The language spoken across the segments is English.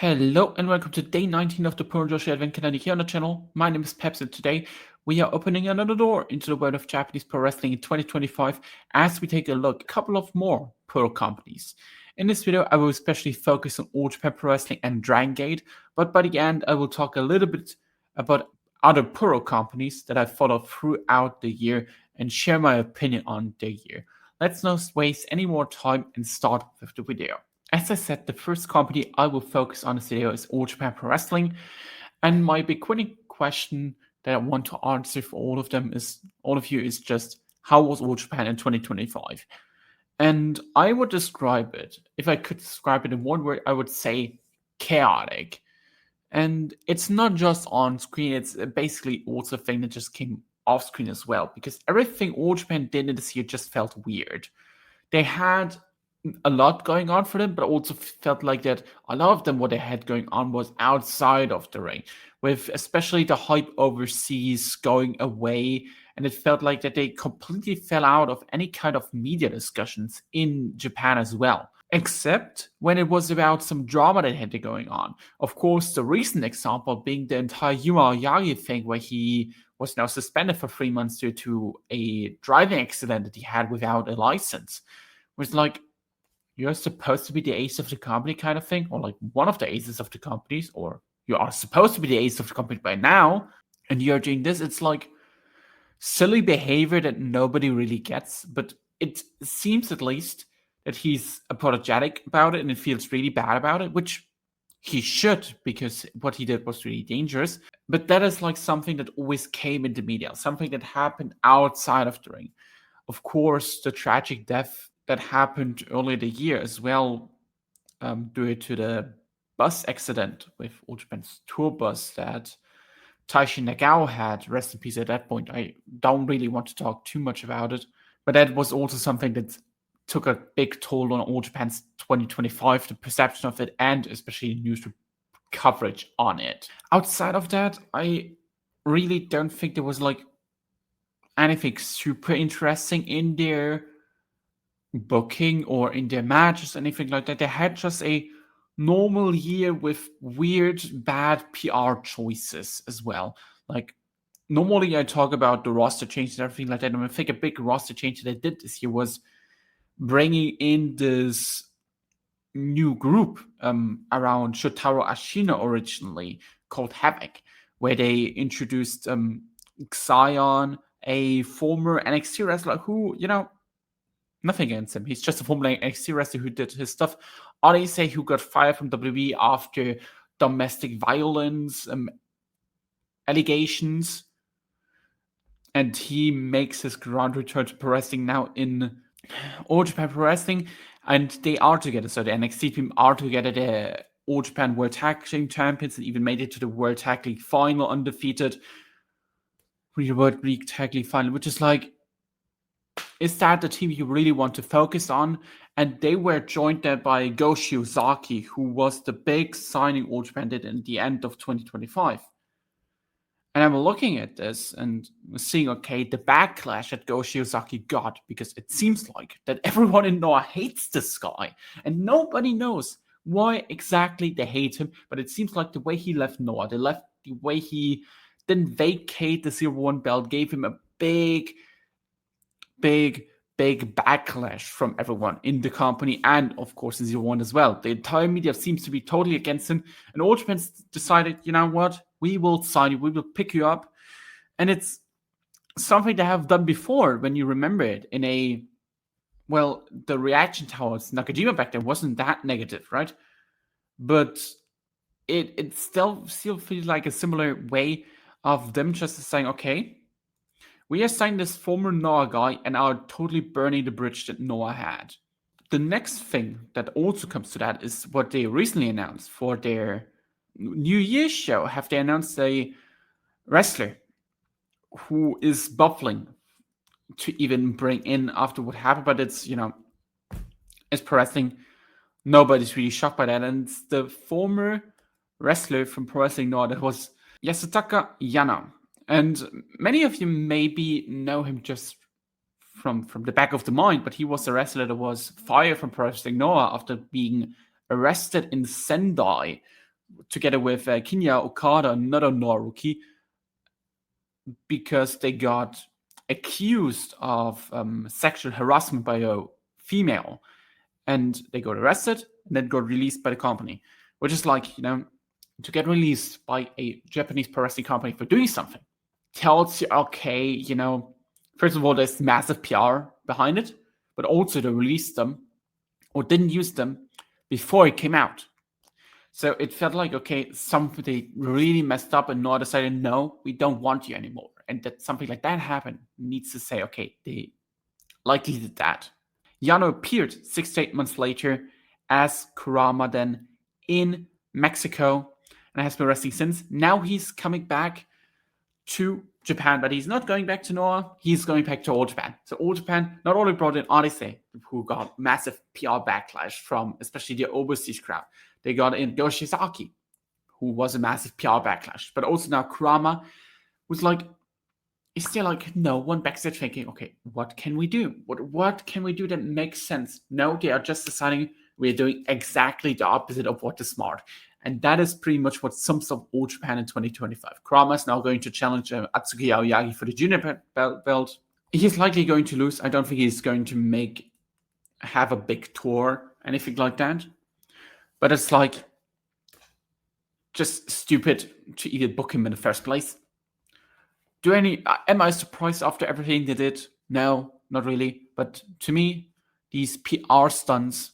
Hello and welcome to day 19 of the Puro Joshi Advent Calendar here on the channel. My name is Peps and today we are opening another door into the world of Japanese pro wrestling in 2025 as we take a look at a couple of more Puro companies. In this video I will especially focus on All Japan Pro Wrestling and Dragon Gate, but by the end I will talk a little bit about other Puro companies that I followed throughout the year and share my opinion on the year. Let's not waste any more time and start with the video. As I said, the first company I will focus on this video is All Japan Pro Wrestling, and my beginning question that I want to answer for all of you is just how was All Japan in 2025? And I would describe it, if I could describe it in one word, I would say chaotic. And it's not just on screen, it's basically also a thing that just came off screen as well, because everything All Japan did in this year just felt weird. They had a lot going on for them, but also felt like that a lot of them, what they had going on was outside of the ring, with especially the hype overseas going away. And it felt like that they completely fell out of any kind of media discussions in Japan as well, except when it was about some drama that had going on. Of course, the recent example being the entire Yuma Oyagi thing, where he was now suspended for 3 months due to a driving accident that he had without a license. It was like, you're supposed to be the ace of the company kind of thing, or like one of the aces of the companies, or you are supposed to be the ace of the company by now, and you're doing this. It's like silly behavior that nobody really gets, but it seems at least that he's apologetic about it and it feels really bad about it, which he should, because what he did was really dangerous. But that is like something that always came into media, something that happened outside of the ring. Of course, the tragic death that happened earlier the year as well, due to the bus accident with All Japan's tour bus that Taishi Nagao had. Rest in peace at that point. I don't really want to talk too much about it, but that was also something that took a big toll on All Japan's 2025, the perception of it, and especially news coverage on it. Outside of that, I really don't think there was like anything super interesting in their booking or in their matches, anything like that. They had just a normal year with weird, bad PR choices as well. Like, normally I talk about the roster changes and everything like that, and I think a big roster change that they did this year was bringing in this new group around Shotaro Ashino originally, called Havoc, where they introduced Xion, a former NXT wrestler who, nothing against him. He's just a former NXT wrestler who did his stuff. Odyssey, who got fired from WWE after domestic violence allegations. And he makes his grand return to pro wrestling now in All Japan Pro Wrestling. And they are together. So the NXT team are together. They're All Japan World Tag Team Champions and even made it to the World Tag League final undefeated. World League Tag League final, which is like, is that the team you really want to focus on? And they were joined there by Go Shiozaki, who was the big signing All Japan did in the end of 2025. And I'm looking at this and seeing, okay, the backlash that Go Shiozaki got, because it seems like that everyone in Noah hates this guy, and nobody knows why exactly they hate him. But it seems like the way he left Noah, the way he didn't vacate the 0-1 belt, gave him a big backlash from everyone in the company and, of course, in 0-1 as well. The entire media seems to be totally against him, and All Japan's decided, you know what, we will sign you, we will pick you up. And it's something they have done before, when you remember it, in the reaction towards Nakajima back then wasn't that negative, right? But it still feels like a similar way of them just saying, okay, we assigned this former Noah guy and are totally burning the bridge that Noah had. The next thing that also comes to that is what they recently announced for their New Year's show. Have they announced a wrestler who is buffling to even bring in after what happened? But it's, it's pro wrestling. Nobody's really shocked by that. And it's the former wrestler from Pro Wrestling Noah, that was Yasutaka Yano. And many of you maybe know him just from the back of the mind, but he was a wrestler that was fired from Pro Wrestling Noah after being arrested in Sendai together with Kinya Okada, another Noah rookie, because they got accused of sexual harassment by a female, and they got arrested and then got released by the company, which is like, to get released by a Japanese pro wrestling company for doing something tells you, okay, first of all, there's massive PR behind it, but also they released them or didn't use them before it came out. So it felt like, okay, somebody really messed up and Noah decided, no, we don't want you anymore. And that something like that happened needs to say, okay, they likely did that. Yano appeared 6 to 8 months later as Kurama then in Mexico and has been wrestling since. Now he's coming back to Japan, but he's not going back to Noah. He's going back to All Japan. So All Japan not only brought in Odyssey, who got massive PR backlash from especially the overseas crowd. They got in Yoshizaki, who was a massive PR backlash. But also now Kurama was like, is there like no one backstage thinking, okay, what can we do? What can we do that makes sense? No, they are just deciding we're doing exactly the opposite of what is smart. And that is pretty much what sums up All Japan in 2025. Kurama is now going to challenge Atsuki Aoyagi for the junior belt. He's likely going to lose. I don't think he's going to have a big tour, anything like that. But it's like just stupid to even book him in the first place. Am I surprised after everything they did? No, not really. But to me, these PR stunts,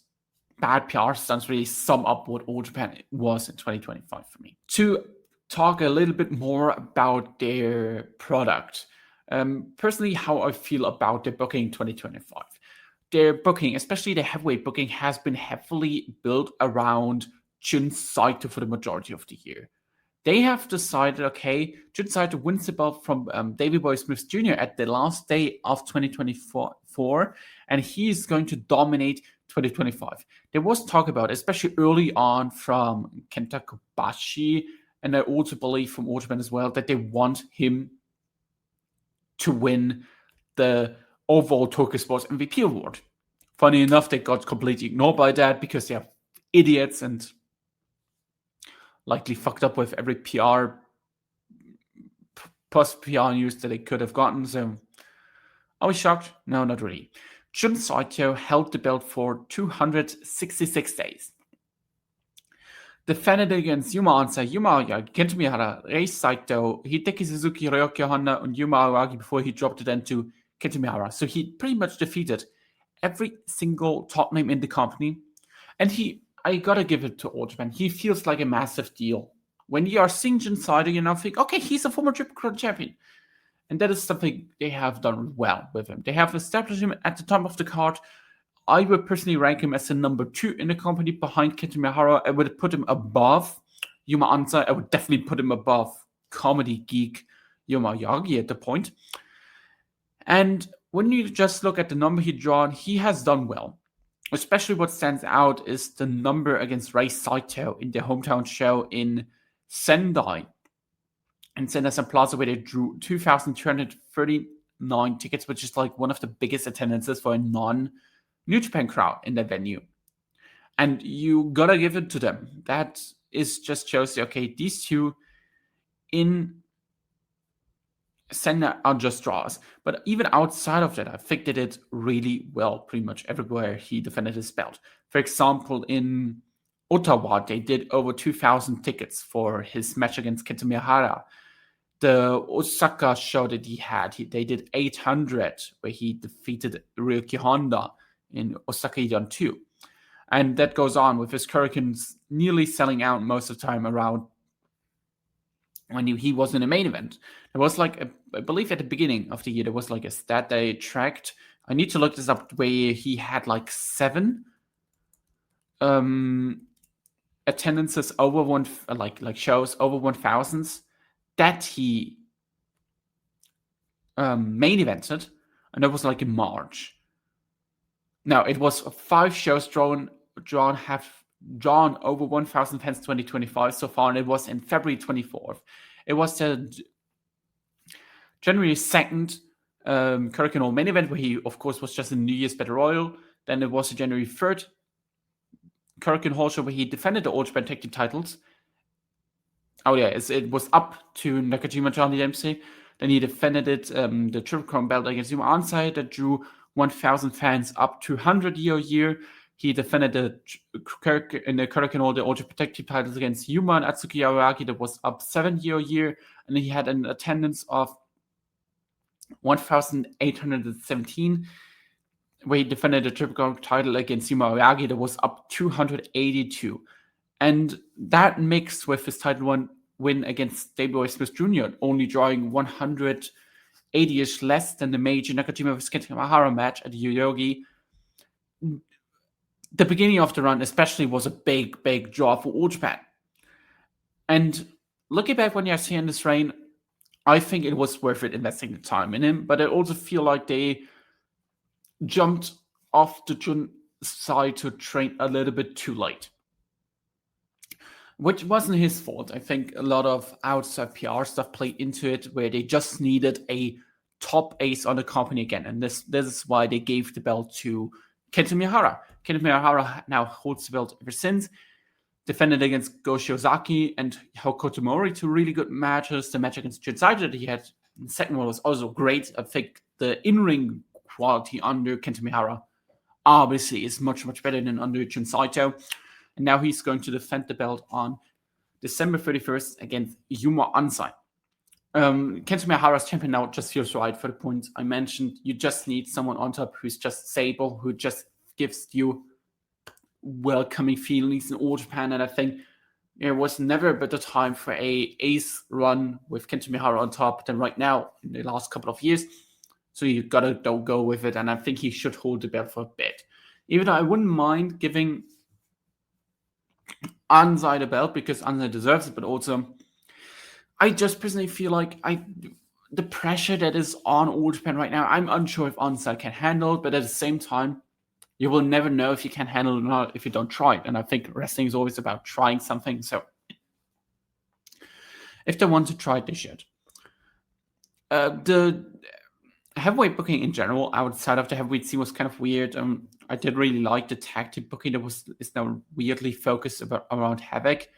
bad PR stunts, really sum up what All Japan was in 2025 for me. To talk a little bit more about their product, personally, how I feel about their booking in 2025. Their booking, especially the heavyweight booking, has been heavily built around Jun Saito for the majority of the year. They have decided, okay, Jun Saito wins the belt from Davey Boy Smith Jr. at the last day of 2024, and he is going to dominate 2025. There was talk about, especially early on from Kenta Kobashi, and I also believe from All Japan as well, that they want him to win the overall Tokyo Sports MVP award. Funny enough, they got completely ignored by that because they are idiots and likely fucked up with every post-PR news that they could have gotten. So are we shocked? No, not really. Jun Saito held the belt for 266 days. Defended against Yuma Ansai, Yuma Aoyagi, Kento Miyahara, Rei Saito, Hideki Suzuki, Ryoki Honda, and Yuma Aoyagi before he dropped it then to Kento Miyahara. So he pretty much defeated every single top name in the company. And I gotta give it to All Japan. He feels like a massive deal. When you are seeing Jun Saito, you now think, okay, he's a former Triple Crown champion. And that is something they have done well with him. They have established him at the top of the card. I would personally rank him as the number 2 in the company behind Kento Miyahara. I would put him above Yuma Ansai. I would definitely put him above comedy geek Yuma Aoyagi at the point. And when you just look at the number he drawn, he has done well. Especially what stands out is the number against Rei Saito in their hometown show in Sendai. And Sendai Plaza, where they drew 2,239 tickets, which is like one of the biggest attendances for a non-New Japan crowd in that venue. And you gotta give it to them. That just shows you, okay, these two in Sendai are just draws. But even outside of that, I think they did really well pretty much everywhere he defended his belt. For example, in Ottawa, they did over 2,000 tickets for his match against Kento Miyahara. The Osaka show that he had, they did 800, where he defeated Ryoki Honda in Osaka Idan 2. And that goes on with his Hurricanes nearly selling out most of the time around when he was in the main event. There was I believe at the beginning of the year, there was a stat they tracked. I need to look this up, where he had 7 attendances over one, shows over 1,000 that he main evented, and that was in March. Now it was 5 shows have drawn over 1,000 fans 2025 so far, and it was in February 24th. It was the January 2nd Hurricane Hall main event, where he, of course, was just in New Year's Battle Royal. Then it was the January 3rd Hurricane Hall show, where he defended the All Japan Tag Team titles. Oh yeah, it was up to Nakajima Johnny Dempsey. Then he defended it, the Triple Crown belt against Yuma Ansai that drew 1,000 fans up to 100 year. He defended the Kurikan Hall, the Ultra Protective titles against Yuma and Atsuki Aoyagi that was up 7 year. And he had an attendance of 1,817, where he defended the Triple Crown title against Yuma Aoyagi that was up 282. And that mixed with his title win against Davey Smith Jr., only drawing 180-ish less than the major Nakajima vs. Kenta Miyahara match at Yoyogi. The beginning of the run especially was a big, big draw for All Japan. And looking back when you're seeing this reign, I think it was worth it investing the time in him, but I also feel like they jumped off the Jun side to train a little bit too late. Which wasn't his fault. I think a lot of outside PR stuff played into it, where they just needed a top ace on the company again. And this is why they gave the belt to Kenta Miyahara. Kenta Miyahara now holds the belt ever since. Defended against Go Shiozaki and Hokuto Mori, 2 really good matches. The match against Jun Saito that he had in the second one was also great. I think the in-ring quality under Kenta Miyahara obviously is much, much better than under Jun Saito. And now he's going to defend the belt on December 31st against Yuma Ansai. Kenta Miyahara's champion now just feels right for the points I mentioned. You just need someone on top who's just stable, who just gives you welcoming feelings in All Japan. And I think there was never a better time for a ace run with Kenta Miyahara on top than right now in the last couple of years. So you gotta go with it. And I think he should hold the belt for a bit. Even though I wouldn't mind giving Ansai the belt because Ansai deserves it, but also I just personally feel like the pressure that is on All Japan right now, I'm unsure if Ansai can handle it, but at the same time, you will never know if you can handle it or not if you don't try it. And I think wrestling is always about trying something. So if they want to try it, they should. The heavyweight booking in general, outside of the heavyweight scene, was kind of weird. I did really like the tag team booking that is now weirdly focused around Havoc.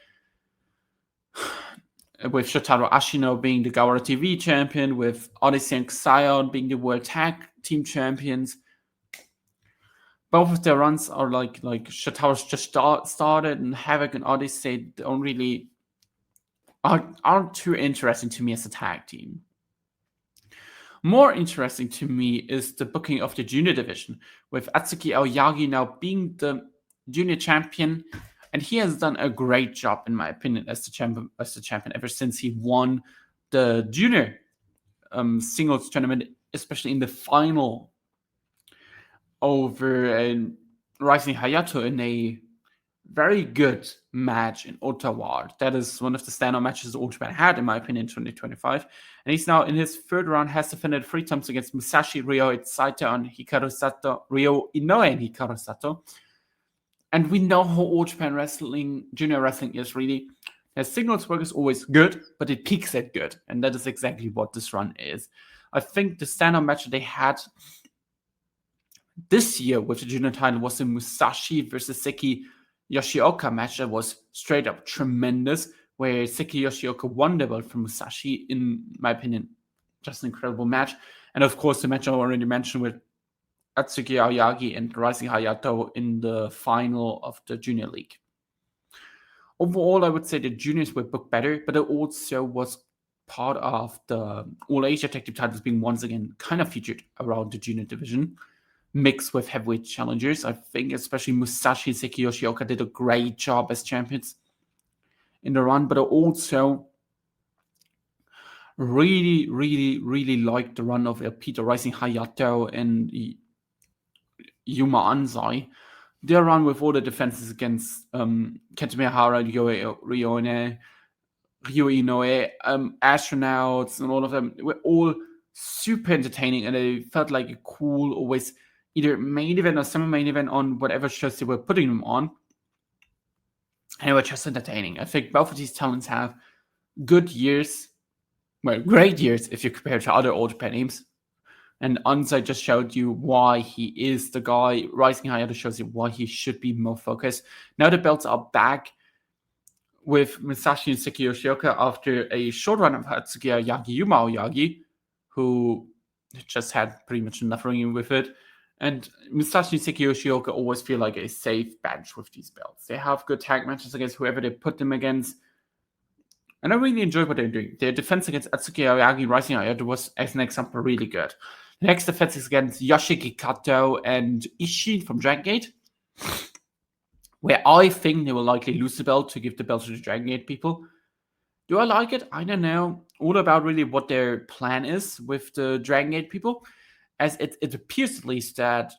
With Shotaro Ashino being the Gawara TV champion, with Odyssey and Xion being the World Tag Team champions. Both of their runs are like Shotaro's just started, and Havoc and Odyssey don't really aren't too interesting to me as a tag team. More interesting to me is the booking of the junior division, with Atsuki Aoyagi now being the junior champion, and he has done a great job, in my opinion, as the champion ever since he won the junior singles tournament, especially in the final over Rising Hayato in a very good match in Ottawa. That is one of the standout matches All Japan had, in my opinion, in 2025. And he's now in his third round, has defended 3 times against Musashi, Ryo Saito, and Hikaru Sato, Ryo Inoue and Hikaru Sato. And we know how All Japan wrestling, junior wrestling is really. Their singles work is always good, but it peaks at good. And that is exactly what this run is. I think the standout match that they had this year with the junior title was the Musashi versus Seki Yoshioka match that was straight up tremendous, where Seki Yoshioka won the belt from Musashi, in my opinion, just an incredible match. And of course, the match I already mentioned with Atsuki Aoyagi and Rising Hayato in the final of the Junior League. Overall, I would say the juniors were booked better, but it also was part of the All Asia Tag Team titles being once again kind of featured around the junior division, mixed with heavyweight challengers. I think especially Musashi and Seki Yoshioka did a great job as champions in the run, but I also really, really, really liked the run of Peter Rising Hayato and Yuma Ansai. Their run with all the defenses against Kenta Miyahara, Ryo Inoue, Astronauts, and all of them were all super entertaining, and they felt like a cool, always either main event or semi-main event on whatever shows they were putting them on. And they were just entertaining. I think both of these talents have good years, well, great years if you compare to other All Japan names. And Ansai just showed you why he is the guy. Rising Hayato shows you why he should be more focused. Now the belts are back. with Musashi and Seki Yoshioka after a short run of Hatsuki Yagi Yuma Yagi, who just had pretty much nothing with it. And Musashi and Seki Yoshioka always feel like a safe bench with these belts. They have good tag matches against whoever they put them against. And I really enjoy what they're doing. Their defense against Atsuki Aoyagi Rising Ayado was, as an example, really good. The next defense is against Yoshiki Kato and Ishii from Dragon Gate, where I think they will likely lose the belt to give the belt to the Dragon Gate people. Do I like it? I don't know. All about really what their plan is with the Dragon Gate people, as it appears at least that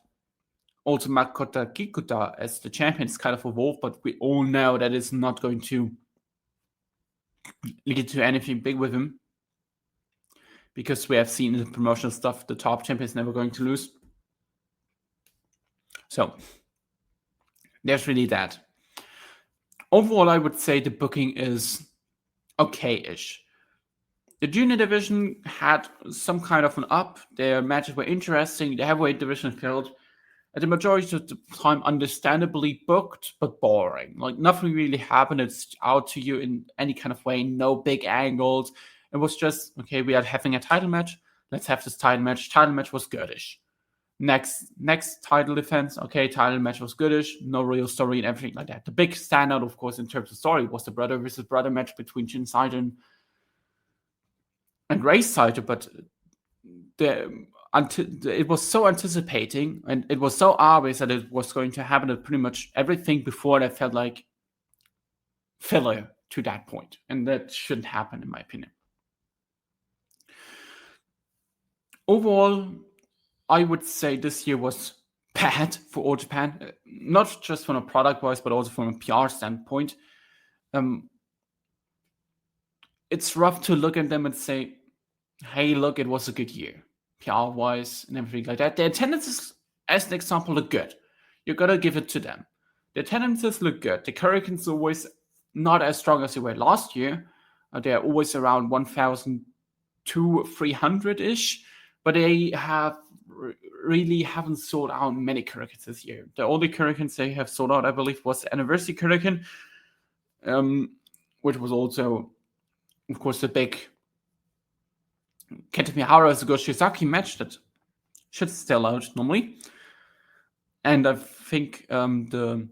also Makota Kikuta as the champion is kind of evolved, but we all know that it's not going to lead to anything big with him, because we have seen in the promotional stuff the top champion is never going to lose. So there's really that. Overall, I would say the booking is okay-ish. The junior division had some kind of an up. Their matches were interesting. The heavyweight division felt, at the majority of the time, understandably booked, but boring. Like, nothing really happened. It's out to you in any kind of way. No big angles. It was just, okay, we are having a title match. Let's have this title match. Title match was goodish. Next title defense. Okay, title match was goodish. No real story and everything like that. The big standout, of course, in terms of story was the brother versus brother match between Shin Saito and Ray Saito, but it was so anticipating and it was so obvious that it was going to happen at pretty much everything before that felt like filler to that point, and that shouldn't happen in my opinion. Overall, I would say this year was bad for All Japan, not just from a product wise, but also from a PR standpoint. It's rough to look at them and say, hey, look, it was a good year, PR-wise and everything like that. The attendances, as an example, look good. You gotta give it to them. The attendances look good. The Hurricanes are always not as strong as they were last year. They're always around 1,000 to 300-ish, but they really haven't sold out many Hurricanes this year. The only Hurricanes they have sold out, I believe, was the Anniversary Hurricane, which was also, of course, the big Kenta Miyahara as a Goshizaki match that should sell out normally. And I think the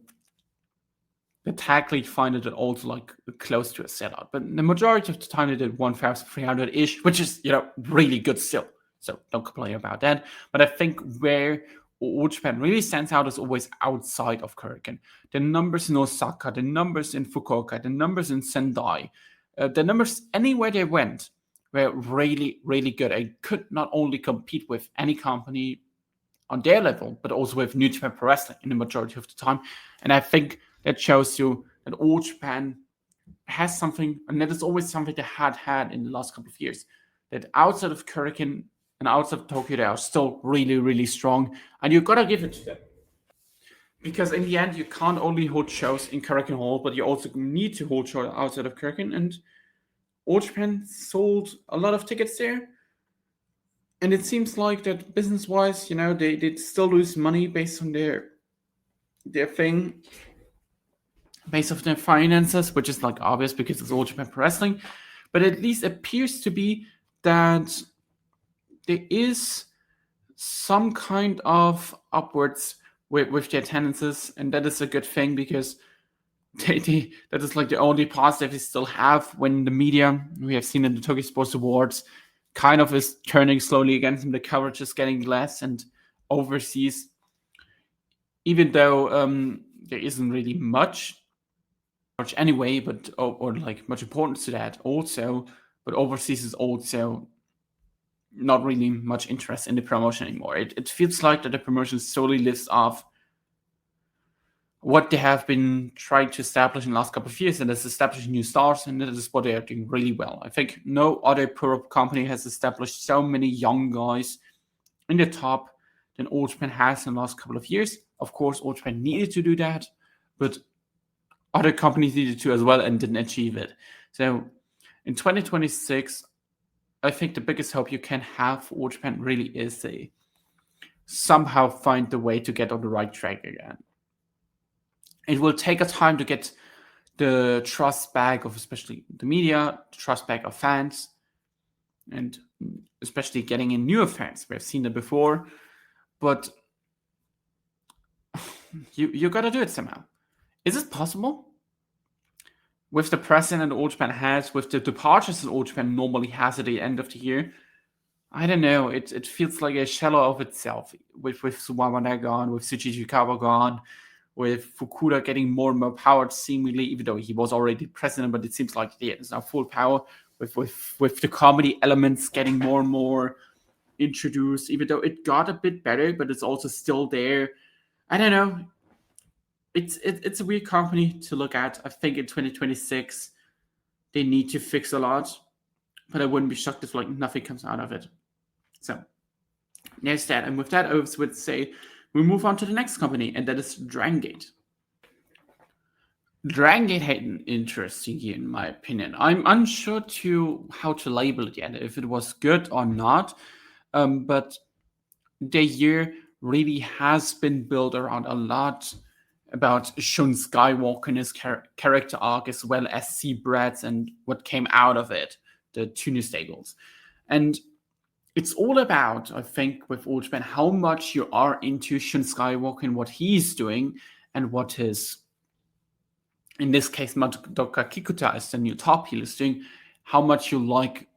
tag league find it also like close to a sellout. But the majority of the time they did 1,300-ish, which is, really good still. So don't complain about that. But I think where All Japan really stands out is always outside of Hurricane. The numbers in Osaka, the numbers in Fukuoka, the numbers in Sendai, the numbers anywhere they went were really, really good. I could not only compete with any company on their level, but also with New Japan Pro Wrestling in the majority of the time. And I think that shows you that All Japan has something, and that is always something they had in the last couple of years, that outside of Hurricane and outside of Tokyo, they are still really, really strong. And you got to give it to them. Because in the end, you can't only hold shows in Hurricane Hall, but you also need to hold shows outside of Hurricane. And All Japan sold a lot of tickets there. And it seems like that business-wise, they still lose money based on their thing, based on their finances, which is like obvious because it's All Japan Pro Wrestling. But at least appears to be that there is some kind of upwards with their attendances, and that is a good thing because that is like the only positive they still have when the media, we have seen in the Tokyo Sports Awards, kind of is turning slowly against them. The coverage is getting less, and overseas, even though there isn't really much anyway, but or like much importance to that also, but overseas is also not really much interest in the promotion anymore. It feels like that the promotion solely lives off what they have been trying to establish in the last couple of years, and that's establishing new stars, and that is what they are doing really well. I think no other Puro company has established so many young guys in the top than All Japan has in the last couple of years. Of course, All Japan needed to do that, but other companies needed to as well and didn't achieve it. So in 2026, I think the biggest hope you can have for All Japan really is they somehow find the way to get on the right track again. It will take a time to get the trust back of especially the media, the trust back of fans, and especially getting in newer fans. We've seen it before, but you gotta do it somehow. Is it possible? With the precedent All Japan has, with the departures that All Japan normally has at the end of the year, I don't know. It feels like a shadow of itself. With Suwamada gone, with Tsuchi Ishikawa gone, with Fukuda getting more and more power seemingly, even though he was already president, but it seems like he has now full power. With the comedy elements getting more and more introduced, even though it got a bit better, but it's also still there. I don't know. It's a weird company to look at. I think in 2026 they need to fix a lot, but I wouldn't be shocked if like nothing comes out of it. So there's that, and with that, I would say we move on to the next company, and that is Dragon Gate. Dragon Gate had an interesting year, in my opinion. I'm unsure to how to label it yet, if it was good or not. But the year really has been built around a lot about Shun Skywalker and his character arc, as well as Seabrats and what came out of it, the Tuna Stables. And it's all about, I think, with All Japan, how much you are into Shun Skywalker and what he's doing, and what his, in this case, Madoka Kikuta as the new top heel is doing, how much you like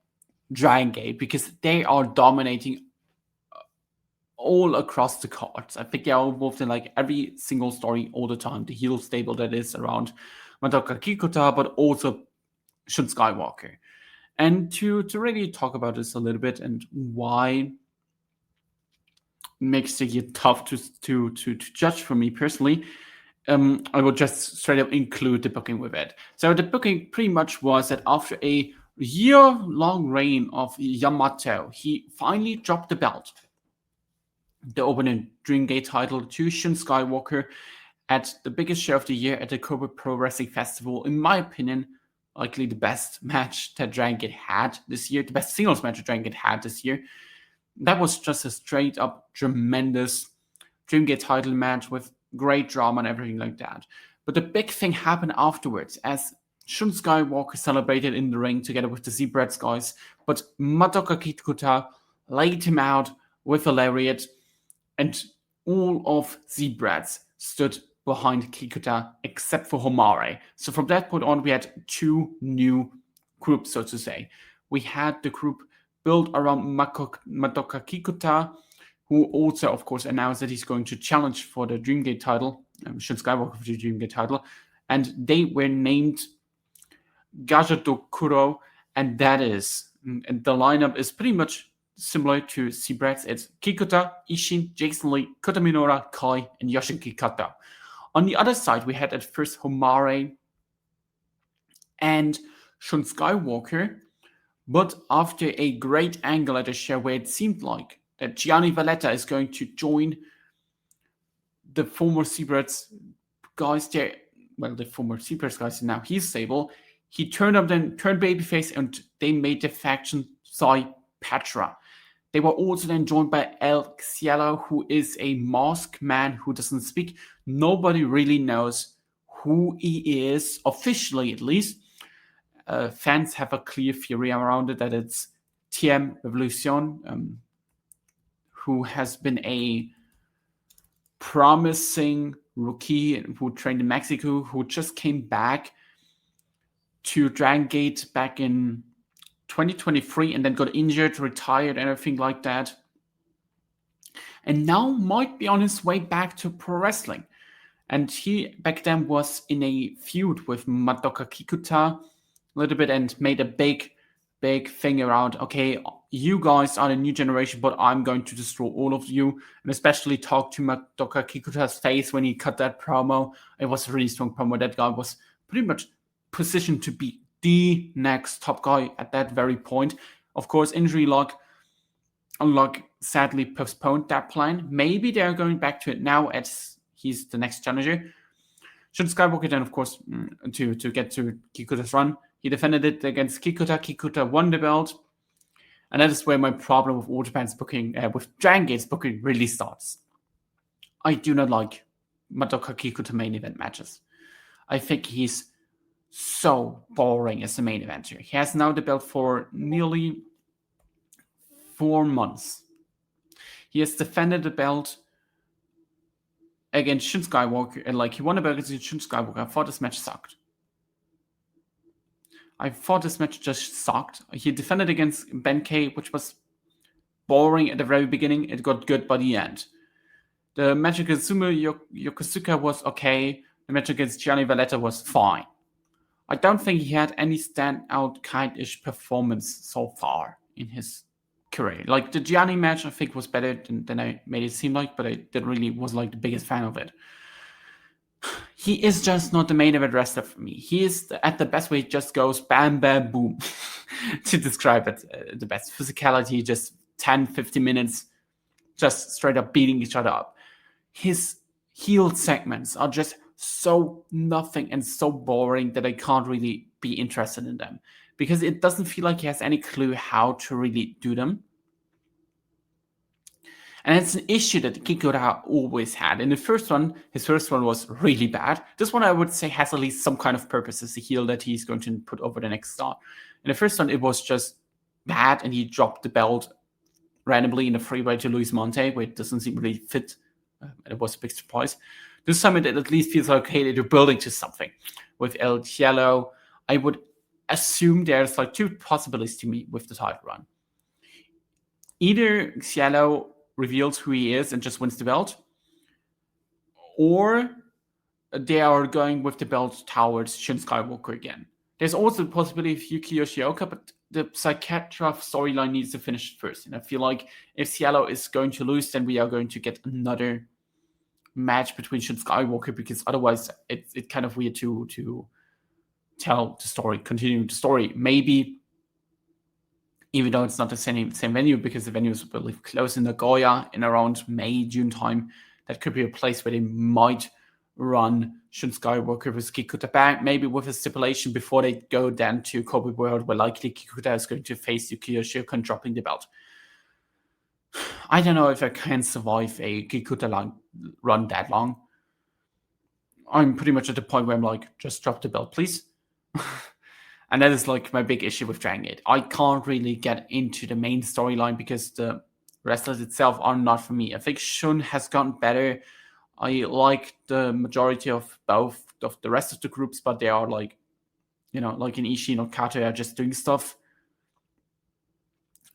Dragon Gate, because they are dominating all across the cards. I think they are involved in like every single story all the time. The heel stable that is around Madoka Kikuta, but also Shun Skywalker. And to really talk about this a little bit and why it makes the year tough to judge for me personally, I will just straight up include the booking with it. So the booking pretty much was that after a year-long reign of Yamato, he finally dropped the belt, the opening Dream Gate title, to Shun Skywalker at the biggest show of the year at the Kobe Pro Wrestling Festival. In my opinion, likely the best match that Dragon Gate had this year, the best singles match that Dragon Gate had this year. That was just a straight up tremendous Dream Gate title match with great drama and everything like that. But the big thing happened afterwards, as Shun Skywalker celebrated in the ring together with the Zebrats guys, but Madoka Kikuta laid him out with a lariat, and all of Zebrats stood behind Kikuta except for Homare. So from that point on, we had two new groups, so to say. We had the group built around Madoka Kikuta, who also, of course, announced that he's going to challenge for the Dreamgate title, Shun Skywalker for the Dreamgate title, and they were named Gajado Kuro, and that is, and the lineup is pretty much similar to Seabrats. It's Kikuta, Ishin, Jason Lee, Kota Minora, Kai, and Yoshiki Kata. On the other side, we had at first Homare and Shun Skywalker, but after a great angle at the show where it seemed like that Gianni Valletta is going to join the former Seabrats guys there, well, the former Seabrats guys, and now he's stable, he turned babyface, and they made the faction Sai Patra. They were also then joined by El Cielo, who is a masked man who doesn't speak. Nobody really knows who he is, officially at least. Fans have a clear theory around it that it's TM Revolution, who has been a promising rookie who trained in Mexico, who just came back to Dragon Gate back in 2023 and then got injured, retired, and everything like that. And now might be on his way back to pro wrestling. And he back then was in a feud with Madoka Kikuta a little bit and made a big thing around, okay, you guys are the new generation, but I'm going to destroy all of you. And especially talk to Madoka Kikuta's face when he cut that promo. It was a really strong promo. That guy was pretty much positioned to be the next top guy at that very point. Of course, injury luck sadly postponed that plan. Maybe they're going back to it now as he's the next challenger. Shun Skywalker then, of course, to get to Kikuta's run, he defended it against Kikuta. Kikuta won the belt. And that is where my problem with All Japan's booking, with Dragon Gate's booking, really starts. I do not like Madoka Kikuta main event matches. I think he's so boring as the main eventer. He has now the belt for nearly 4 months. He has defended the belt against Shin Skywalker, and he won the belt against Shin Skywalker. I thought this match sucked. Just sucked. He defended against Ben K, which was boring at the very beginning. It got good by the end. The match against Sumo Yokosuka was okay. The match against Gianni Valletta was fine. I don't think he had any standout kind-ish performance so far in his career. The Gianni match, I think, was better than I made it seem like, but I didn't really was the biggest fan of it. He is just not the main event wrestler for me. He is at the best way, just goes bam, bam, boom to describe it the best. Physicality, just 10, 50 minutes, just straight up beating each other up. His heel segments are just so nothing and so boring that I can't really be interested in them because it doesn't feel like he has any clue how to really do them. And it's an issue that Kikuta always had. In his first one was really bad. This one I would say has at least some kind of purpose as a heel that he's going to put over the next star. In the first one, it was just bad, and he dropped the belt randomly in a freeway to Luis Monte, where it doesn't seem really fit. It was a big surprise. This time it at least feels like, okay, they're building to something. With El Cielo, I would assume there's two possibilities to me with the title run. Either Cielo reveals who he is and just wins the belt, or they are going with the belt towards Shin Skywalker again. There's also the possibility of Yuki Yoshioka, but the Psychiatra storyline needs to finish first. And I feel like if Cielo is going to lose, then we are going to get another match between Shin Skywalker, because otherwise it's kind of weird to tell the story, continue the story. Maybe, even though it's not the same venue, because the venue is close in Nagoya in around May, June time, that could be a place where they might run Shin Skywalker versus Kikuta back, maybe with a stipulation before they go then to Kobe World, where likely Kikuta is going to face Yuki Yoshioka dropping the belt. I don't know if I can survive a Kikuta run that long. I'm pretty much at the point where I'm like, just drop the belt, please. And that is my big issue with Dragon Gate. I can't really get into the main storyline because the wrestlers itself are not for me. I think Shun has gotten better. I like the majority of both of the rest of the groups, but they are in Ishii and Okata are just doing stuff.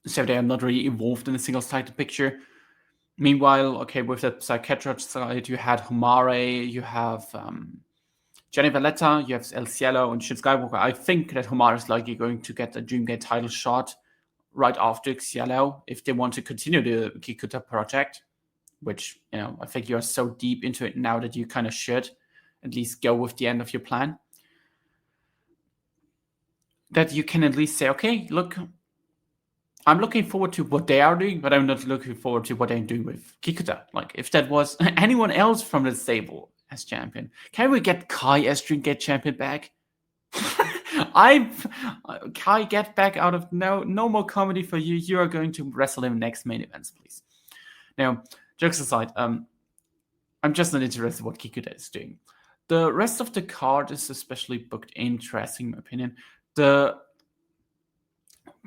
So they are not really involved in a single sided picture. Meanwhile, okay, with the Psychiatra side, you had Homare, you have Gianni Valletta, you have El Cielo, and Shin Skywalker. I think that Homare is likely going to get a Dreamgate title shot right after Cielo if they want to continue the Kikuta project, which, I think you're so deep into it now that you kind of should at least go with the end of your plan. That you can at least say, okay, look, I'm looking forward to what they are doing, but I'm not looking forward to what I'm doing with Kikuta. If that was anyone else from the stable as champion, can we get Kai as Dreamgate champion back? Kai, get back out of no more comedy for you. You are going to wrestle him next main events, please. Now, jokes aside, I'm just not interested in what Kikuta is doing. The rest of the card is especially booked interesting, in my opinion. The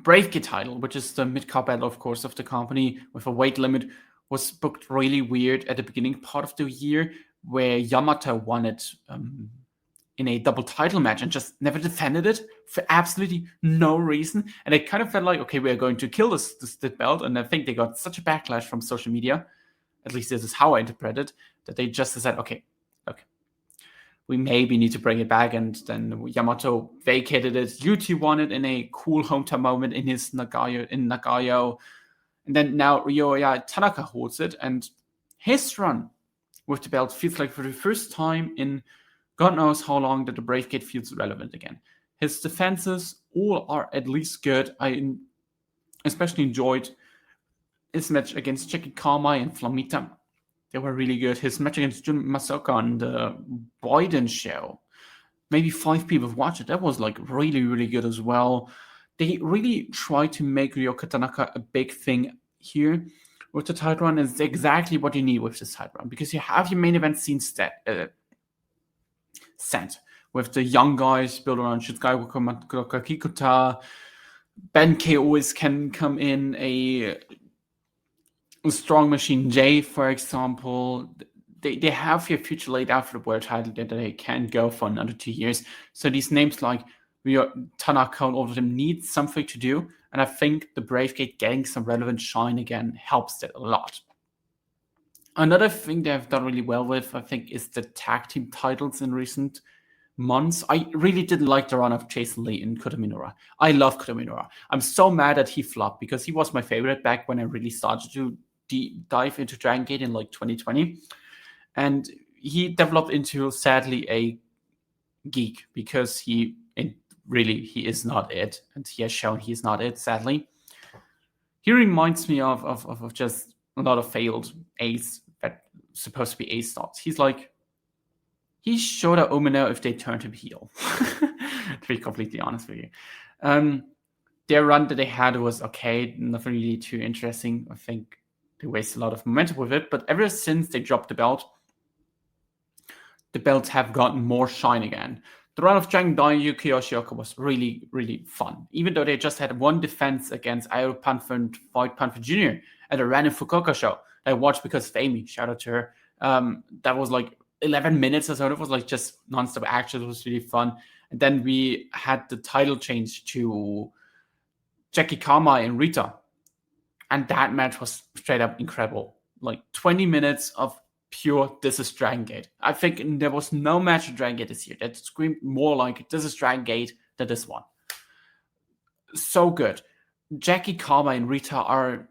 Brave Kid title, which is the mid-card battle, of course, of the company with a weight limit, was booked really weird at the beginning part of the year, where Yamato won it in a double title match and just never defended it for absolutely no reason. And it kind of felt like, okay, we're going to kill this belt. And I think they got such a backlash from social media, at least this is how I interpret it, that they just said, okay, we maybe need to bring it back. And then Yamato vacated it. Yuti won it in a cool hometown moment in Nagayo. And then now Ryoya Tanaka holds it. And his run with the belt feels like for the first time in God knows how long that the Brave Kid feels relevant again. His defenses all are at least good. I especially enjoyed his match against Jackie Kamai and Flamita. They were really good. His match against Jun Masaoka on the Boyden show. Maybe 5 people have watched it. That was really, really good as well. They really tried to make Ryoka Tanaka a big thing here with the title run. It's exactly what you need with this title run, because you have your main event scene set, with the young guys built around Shinskywalker, Madoka Kikuta. Benkei always can come in. A Strong Machine J, for example. They have your future laid out for the world title that they can go for another 2 years. So these names like Tanaka and all of them need something to do. And I think the Brave Gate getting some relevant shine again helps that a lot. Another thing they have done really well with, I think, is the tag team titles in recent months. I really didn't like the run of Jason Lee and Kota Minoura. I love Kota Minoura. I'm so mad that he flopped because he was my favorite back when I really started to dive into Dragon Gate in like 2020. And he developed into, sadly, a geek because he is not it. And he has shown he's not it, sadly. He reminds me of just a lot of failed ace that supposed to be ace starts. He's Shota Umino if they turned him heel, to be completely honest with you. Their run that they had was okay, nothing really too interesting. I think they wasted a lot of momentum with it, but ever since they dropped the belts have gotten more shine again. The run of Jang Dai Yuki Yoshioka was really, really fun, even though they just had one defense against Ayo Panther and Void Panther Jr. at a random Fukuoka show I watched because of Amy. Shout out to her. That was like 11 minutes or so. It was like just nonstop action. It was really fun. And then we had the title change to Jackie Kama and Rita. And that match was straight up incredible. Like 20 minutes of pure this is Dragon Gate. I think there was no match of Dragon Gate this year that screamed more like this is Dragon Gate than this one. So good. Jackie Kama and Rita are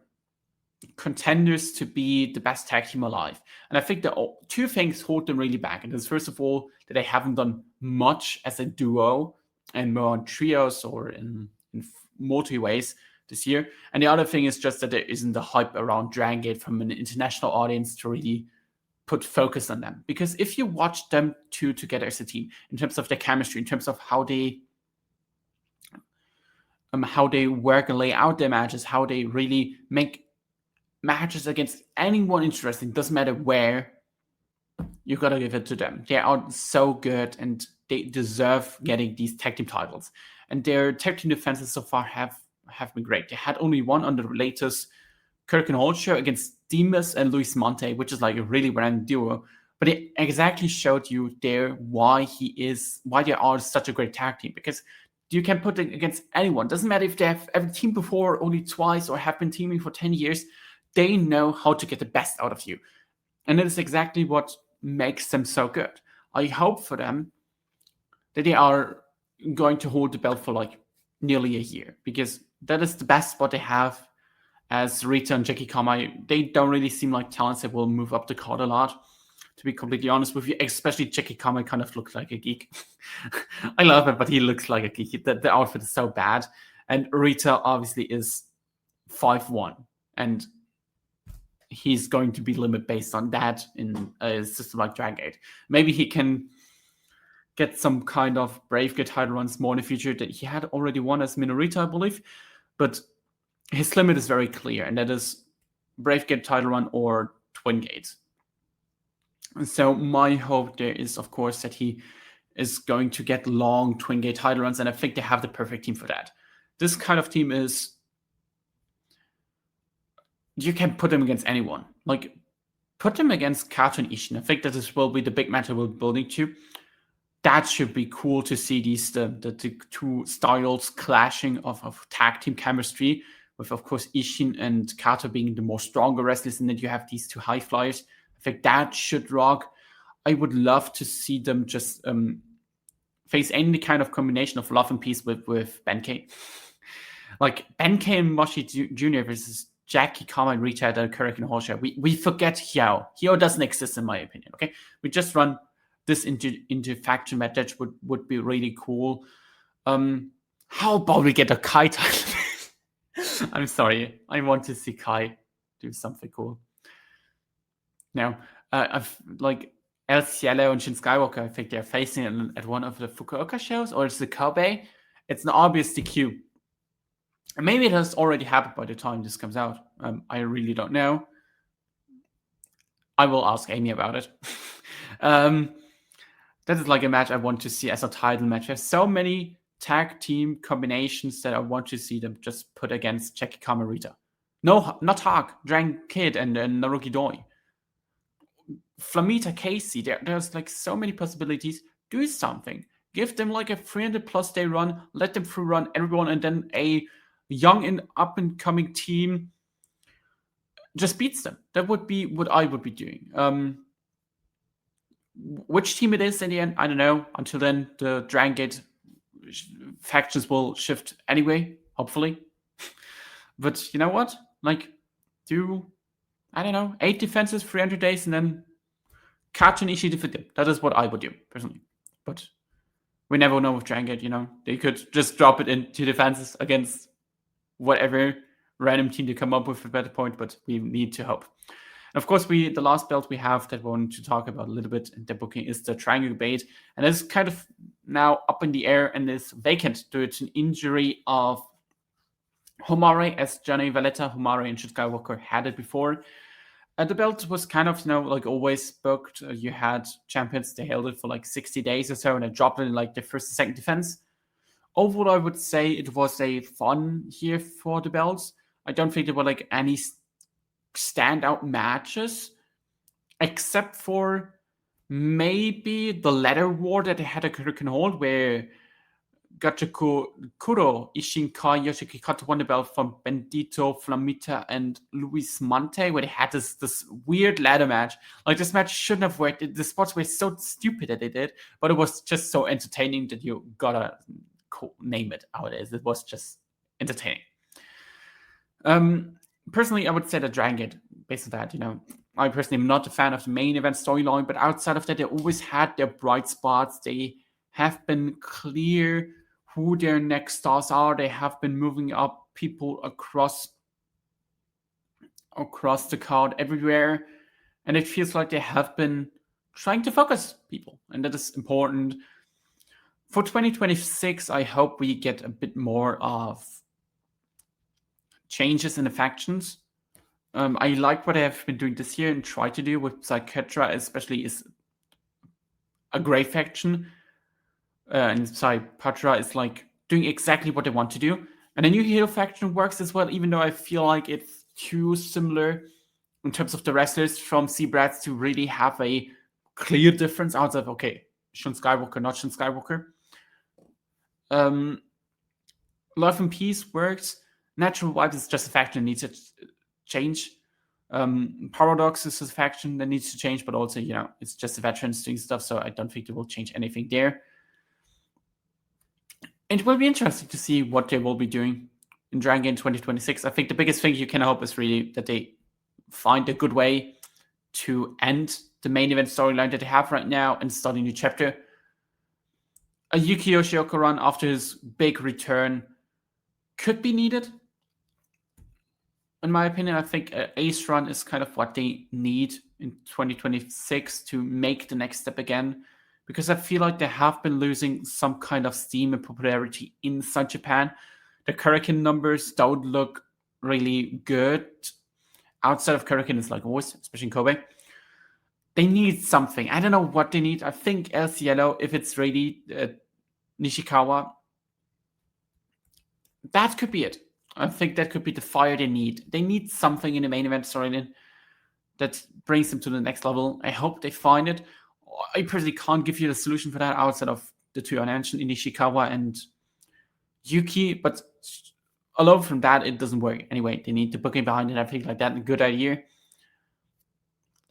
contenders to be the best tag team alive. And I think the two things hold them really back. And it's first of all that they haven't done much as a duo and more on trios or in multi-ways this year. And the other thing is just that there isn't the hype around Dragon Gate from an international audience to really put focus on them. Because if you watch them two together as a team, in terms of their chemistry, in terms of how they work and lay out their matches, how they really make matches against anyone interesting, doesn't matter where, you gotta give it to them. They are so good and they deserve getting these tag team titles. And their tag team defenses so far have been great. They had only one on the latest Kirk and Holt show against Demas and Luis Monte, which is like a really random duo. But it exactly showed you there why they are such a great tag team. Because you can put it against anyone. Doesn't matter if they have ever teamed before only twice or have been teaming for 10 years. They know how to get the best out of you. And it is exactly what makes them so good. I hope for them that they are going to hold the belt for like nearly a year. Because that is the best spot they have. As Rita and Jackie Kama, they don't really seem like talents that will move up the card a lot, to be completely honest with you. Especially Jackie Kama kind of looks like a geek. I love it, but he looks like a geek. The outfit is so bad. And Rita obviously is 5'1", and he's going to be limit based on that in a system like Dragon Gate. Maybe he can get some kind of Brave Gate title runs more in the future. That he had already won as Minorita, I believe, but his limit is very clear, and that is Brave Gate title run or Twin Gate. And so my hope there is, of course, that he is going to get long Twin Gate title runs, and I think they have the perfect team for that. This kind of team is, you can put them against anyone. Like, put them against Kato and Ishin. I think that this will be the big match we're building to. That should be cool to see these the two styles clashing of tag team chemistry, with, of course, Ishin and Kato being the more stronger wrestlers, and then you have these two high flyers. I think that should rock. I would love to see them just face any kind of combination of love and peace with Benkei. Like Benkei and Moshi Jr. versus Jackie, Kama, and Rita at Kirk and Hosha. We forget Hyo. Hyo doesn't exist in my opinion. Okay, we just run this into faction match. That would be really cool. How about we get a Kai title? I'm sorry. I want to see Kai do something cool. Now, I've like El Cielo and Shin Skywalker. I think they're facing at one of the Fukuoka shows, or it's the Kobe. It's an obvious DQ. And maybe it has already happened by the time this comes out. I really don't know. I will ask Amy about it. that is like a match I want to see as a title match. There's so many tag team combinations that I want to see them just put against Jackie Kamarita. No, not Hawk, Dragon Kid, and Naruki Doi. Flamita Casey, there's like so many possibilities. Do something. Give them like a 300+ day run, let them through run everyone, and then a young and up and coming team just beats them. That would be what I would be doing. Which team it is in the end, I don't know. Until then, the Dragon Gate factions will shift anyway, hopefully. But you know what? Like, do, I don't know, 8 defenses, 300 days, and then catch an Ishii defeat them. That is what I would do, personally. But we never know with Dragon Gate, you know. They could just drop it into defenses against whatever random team they come up with at a better point, but we need to hope. And of course, the last belt we have that we want to talk about a little bit in the booking is the Triangle Debate. And it's kind of now up in the air and is vacant due to an injury of Homare, as Johnny Valletta, Homare, and Shin Skywalker had it before. The belt was kind of, like always booked. You had champions, they held it for like 60 days or so, and they dropped it in like the first and second defense. Overall, I would say it was a fun year for the belts. I don't think there were like any standout matches, except for maybe the ladder war that they had a Hurricane Hold, where Kuro Ishinkai Yoshikikato won the belt from Bendito, Flamita, and Luis Mante, where they had this weird ladder match. Like, this match shouldn't have worked. The spots were so stupid that they did, but it was just so entertaining that you gotta name it how it is. It was just entertaining. Personally, I would say that Dragon Gate, based on that, I personally am not a fan of the main event storyline, but outside of that, they always had their bright spots. They have been clear who their next stars are. They have been moving up people across the card everywhere, and it feels like they have been trying to focus people, and that is important. For 2026, I hope we get a bit more of changes in the factions. I like what they have been doing this year and try to do with Psychetra, especially, is a great faction. And Psypatra is like doing exactly what they want to do. And the new hero faction works as well, even though I feel like it's too similar in terms of the wrestlers from Seabrats to really have a clear difference outside of, okay, Shun Skywalker, not Shun Skywalker. Love and Peace works. Natural Vibes is just a faction that needs to change. Paradox is a faction that needs to change, but also, it's just the veterans doing stuff, so I don't think they will change anything there. It will be interesting to see what they will be doing in Dragon Gate 2026. I think the biggest thing you can hope is really that they find a good way to end the main event storyline that they have right now and start a new chapter. A Yuki Yoshioka run after his big return could be needed. In my opinion, I think an ace run is kind of what they need in 2026 to make the next step again, because I feel like they have been losing some kind of steam and popularity inside Japan. The Kurikan numbers don't look really good. Outside of Kurikan, it's like always, especially in Kobe. They need something. I don't know what they need. I think El Cielo, if it's ready, Nishikawa, that could be it. I think that could be the fire they need. They need something in the main event storyline that brings them to the next level. I hope they find it. I personally can't give you the solution for that outside of the two I mentioned, Nishikawa and Yuki, but alone from that, it doesn't work. Anyway, they need the booking behind it, everything like that. A good idea.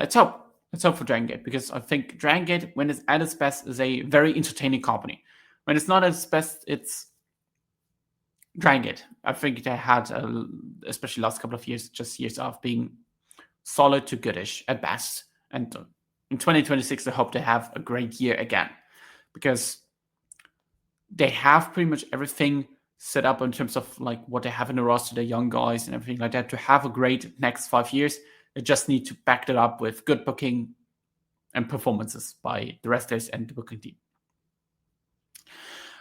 Let's hope. Let's hope for Dragon Gate, because I think Dragon Gate, when it's at its best, is a very entertaining company. When it's not at its best, it's Dragon Gate. I think they had, especially last couple of years, just years of being solid to goodish at best. And in 2026, I hope they have a great year again, because they have pretty much everything set up in terms of like what they have in the roster, the young guys and everything like that, to have a great next 5 years. They just need to back that up with good booking and performances by the wrestlers and the booking team.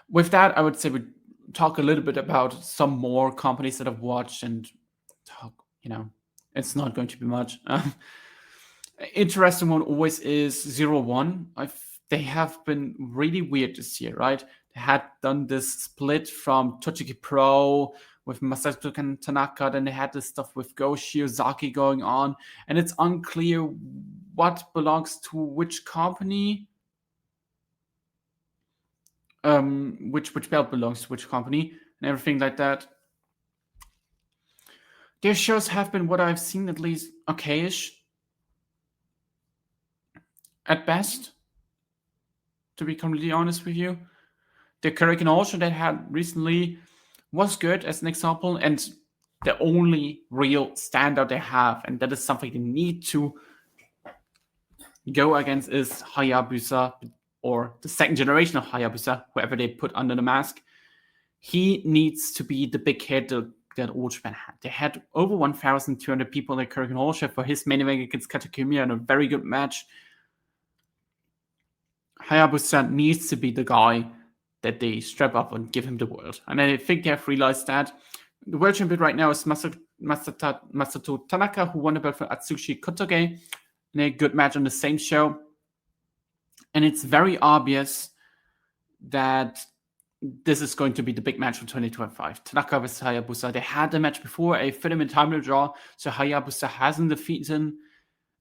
With that, I would say we talk a little bit about some more companies that I've watched and talk, it's not going to be much. Interesting one always is 01. I've they have been really weird this year, right? They had done this split from Tochigi Pro with Masato Tanaka, then they had this stuff with Go Shiozaki going on, and it's unclear what belongs to which company, which belt belongs to which company, and everything like that. Their shows have been, what I've seen, at least okayish at best, to be completely honest with you. The Hurricane also that had recently was good as an example, and the only real standout they have, and that is something they need to go against, is Hayabusa, or the second generation of Hayabusa, whoever they put under the mask. He needs to be the big hit that All Japan had. They had over 1,200 people at Hurricane Hallshire for his main event against Katakumi, and a very good match. Hayabusa needs to be the guy that they strap up and give him the world. And I think they have realized that. The world champion right now is Masato Tanaka, who won the belt for Atsushi Kotoge in a good match on the same show. And it's very obvious that this is going to be the big match for 2025. Tanaka vs. Hayabusa. They had the match before, a 30-minute time limit draw, so Hayabusa hasn't defeated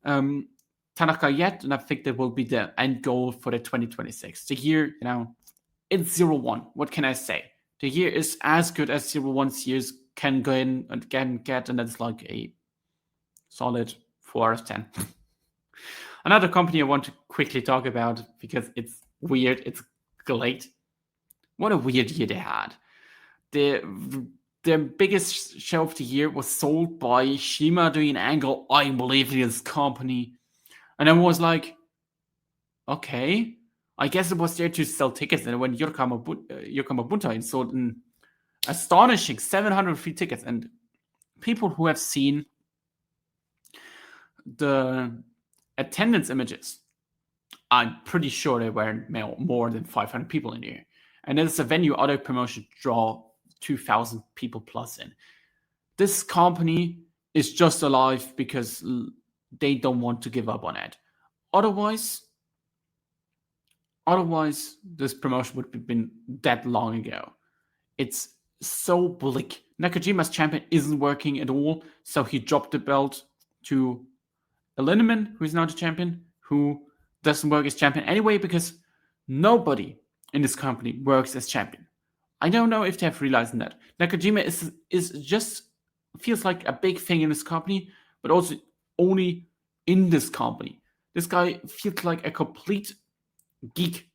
Tanaka yet, and I think that will be the end goal for the 2026. The year, it's 0-1. What can I say? The year is as good as 0-1 years can go in and get, and that's like a solid 4 out of 10. Another company I want to quickly talk about, because it's weird, it's Glade. What a weird year they had. The biggest show of the year was sold by Shima doing an angle, I believe in this company. And I was like, okay, I guess it was there to sell tickets. And when Yokohama Buntai sold an astonishing 700 free tickets, and people who have seen the attendance images, I'm pretty sure there were more than 500 people in here. And it's a venue other promotions draw 2,000 people plus in. This company is just alive because they don't want to give up on it. Otherwise, this promotion would have been dead long ago. It's so bleak. Nakajima's champion isn't working at all, so he dropped the belt to Elineman, who is now the champion, who doesn't work as champion anyway, because nobody in this company works as champion. I don't know if they have realized that. Nakajima is just feels like a big thing in this company, but also only in this company. This guy feels like a complete geek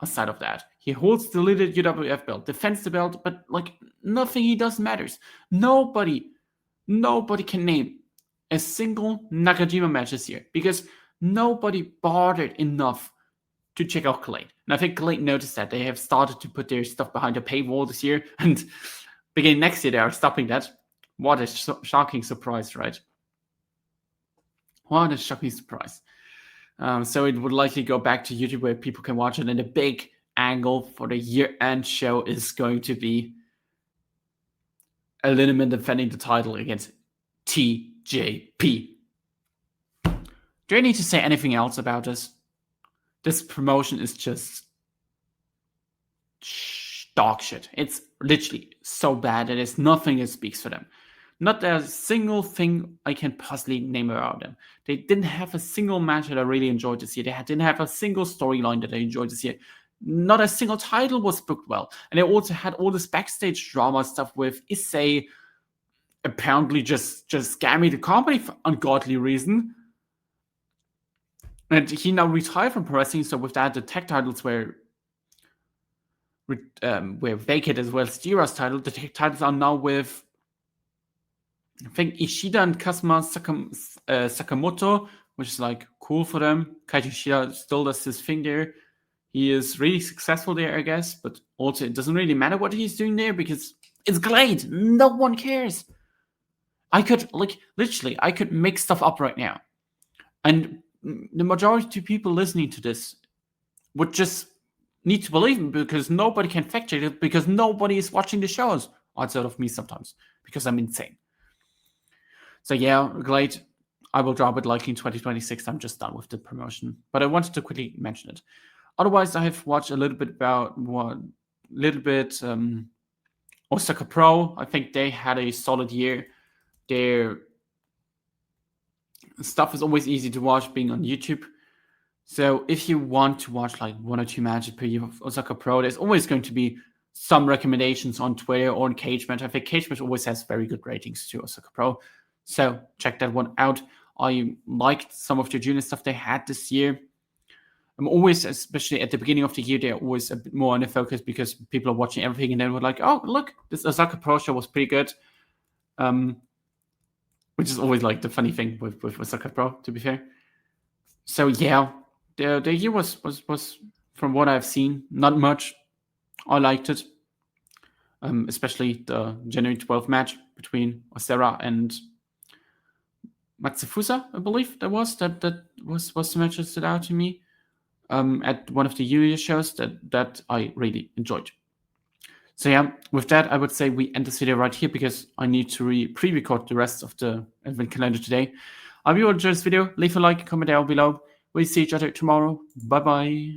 aside of that. He holds the limited UWF belt, defends the belt, but like nothing he does matters. Nobody can name a single Nakajima match this year because nobody bothered enough to check out Glade. And I think Glade noticed that. They have started to put their stuff behind a paywall this year, and beginning next year they are stopping that. What a shocking surprise, right? What a shocking surprise. So it would likely go back to YouTube where people can watch it, and the big angle for the year-end show is going to be Elineman defending the title against TJP. Do I need to say anything else about this? This promotion is just dog shit. It's literally so bad that there's nothing that speaks for them. Not a single thing I can possibly name about them. They didn't have a single match that I really enjoyed this year. They didn't have a single storyline that I enjoyed this year. Not a single title was booked well. And they also had all this backstage drama stuff with Issei apparently just scamming the company for ungodly reason. And he now retired from pro wrestling, so with that, the tag titles were vacated as well as Jira's title. The tag titles are now with, I think, Ishida and Kazuma Sakamoto, which is like cool for them. Kaito Ishida still does his thing there. He is really successful there, I guess, but also it doesn't really matter what he's doing there because it's Glade. No one cares. I could make stuff up right now, and the majority of people listening to this would just need to believe me because nobody can fact check it because nobody is watching the shows outside of me sometimes because I'm insane. So yeah, Glade, I will drop it likely in 2026. I'm just done with the promotion, but I wanted to quickly mention it. Otherwise, I have watched a little bit Osaka Pro. I think they had a solid year. Their stuff is always easy to watch being on YouTube. So if you want to watch like 1 or 2 matches per year of Osaka Pro, there's always going to be some recommendations on Twitter or on Cage Match. I think Cage Match always has very good ratings to Osaka Pro. So check that one out. I liked some of the junior stuff they had this year. I'm always, especially at the beginning of the year, they're always a bit more on the focus because people are watching everything and then we're like, oh, look, this Osaka Pro show was pretty good. Which is always like the funny thing with Osaka Pro, to be fair. So yeah, the year was from what I've seen, not much. I liked it. Especially the January 12th match between Osera and Matsufusa, I believe that was the match that stood out to me. At one of the Yuya shows that I really enjoyed. So yeah, with that, I would say we end this video right here because I need to pre-record the rest of the Advent Calendar today. I hope you enjoyed this video. Leave a like, comment down below. We'll see each other tomorrow. Bye-bye.